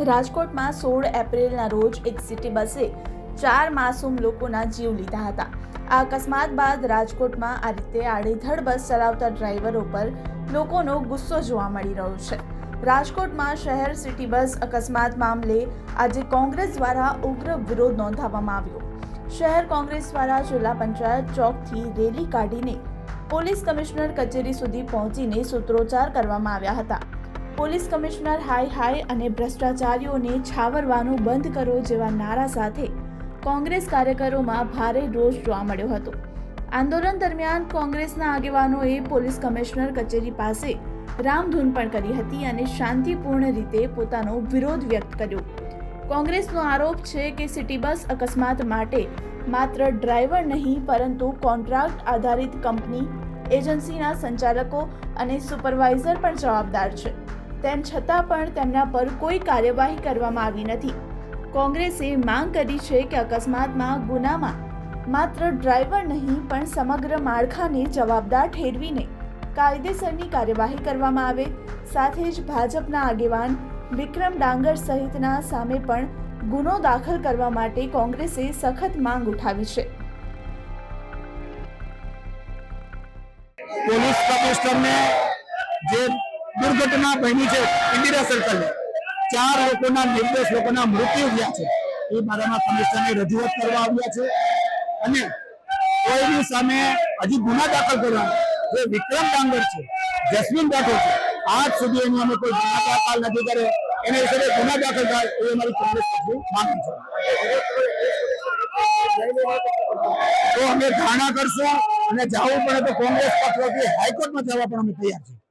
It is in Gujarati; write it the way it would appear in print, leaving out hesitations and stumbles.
રાજકોટમાં 16 એપ્રિલના રોજ એક સિટી બસે 4 માસૂમ લોકોના જીવ લીધા હતા। આ અકસ્માત બાદ રાજકોટમાં આ રીતે આડેધડ બસ ચલાવતા ડ્રાઈવરો પર લોકોનો ગુસ્સો જોવા મળી રહ્યો છે। રાજકોટમાં શહેર સિટી બસ અકસ્માત મામલે આજે કોંગ્રેસ દ્વારા ઉગ્ર વિરોધ નોંધાવવામાં આવ્યો। શહેર કોંગ્રેસ દ્વારા જિલ્લા પંચાયત ચોકથી રેલી કાઢીને પોલીસ કમિશનર કચેરી સુધી પહોંચીને સૂત્રોચ્ચાર કરવામાં આવ્યા હતા। પોલીસ કમિશનર હાય હાય અને ભ્રષ્ટાચારીઓને છાવરવાનું બંધ કરો જેવા નારા સાથે કોંગ્રેસ કાર્યકરોમાં ભારે રોષ જોવા મળ્યો હતો। આંદોલન દરમિયાન કોંગ્રેસના આગેવાનોએ પોલીસ કમિશનર કચેરી પાસે રામધૂન પણ કરી હતી અને શાંતિપૂર્ણ રીતે પોતાનો વિરોધ વ્યક્ત કર્યો। કોંગ્રેસનો આરોપ છે કે સિટી બસ અકસ્માત માટે માત્ર ડ્રાઈવર નહીં પરંતુ કોન્ટ્રાક્ટ આધારિત કંપની, એજન્સીના સંચાલકો અને સુપરવાઇઝર પણ જવાબદાર છે। તેમ છતાં પણ તેમના પર કોઈ કાર્યવાહી કરવામાં આવી નથી। કોંગ્રેસે માંગ કરી છે કે અકસ્માતમાં ગુનામાં માત્ર ડ્રાઈવર નહીં પણ સમગ્ર માળખાને જવાબદાર ઠેરવીને કાયદેસરની કાર્યવાહી કરવામાં આવે। સાથે જ ભાજપના આગેવાન વિક્રમ ડાંગર સહિતના સામે પણ ગુનો દાખલ કરવા માટે કોંગ્રેસે સખત માંગ ઉઠાવી છે। પોલીસ કમિશનરને જે દુર્ઘટના બની છે ઇન્દિરા સર્કલ 4 લોકોના નિર્દોષ લોકોના મૃત્યુ થયા છે એ બારામાં કમિશનરને રજૂઆત કરવા આવ્યા છે અને કોઈની સામે હજી ગુના દાખલ કરવા જે વિક્રમ ડાંગર છે, જસ્મીન રાઠોડ છે, આજ સુધી એની અમે કોઈ ગુના દાખલ નથી કરે, એના વિશે ગુના દાખલ થાય એ અમારી કોંગ્રેસ પક્ષની માંગ છે। તો અમે ધારણા કરશું અને જવું પડે તો કોંગ્રેસ પક્ષ હાઈકોર્ટમાં જવા પણ અમે તૈયાર છીએ।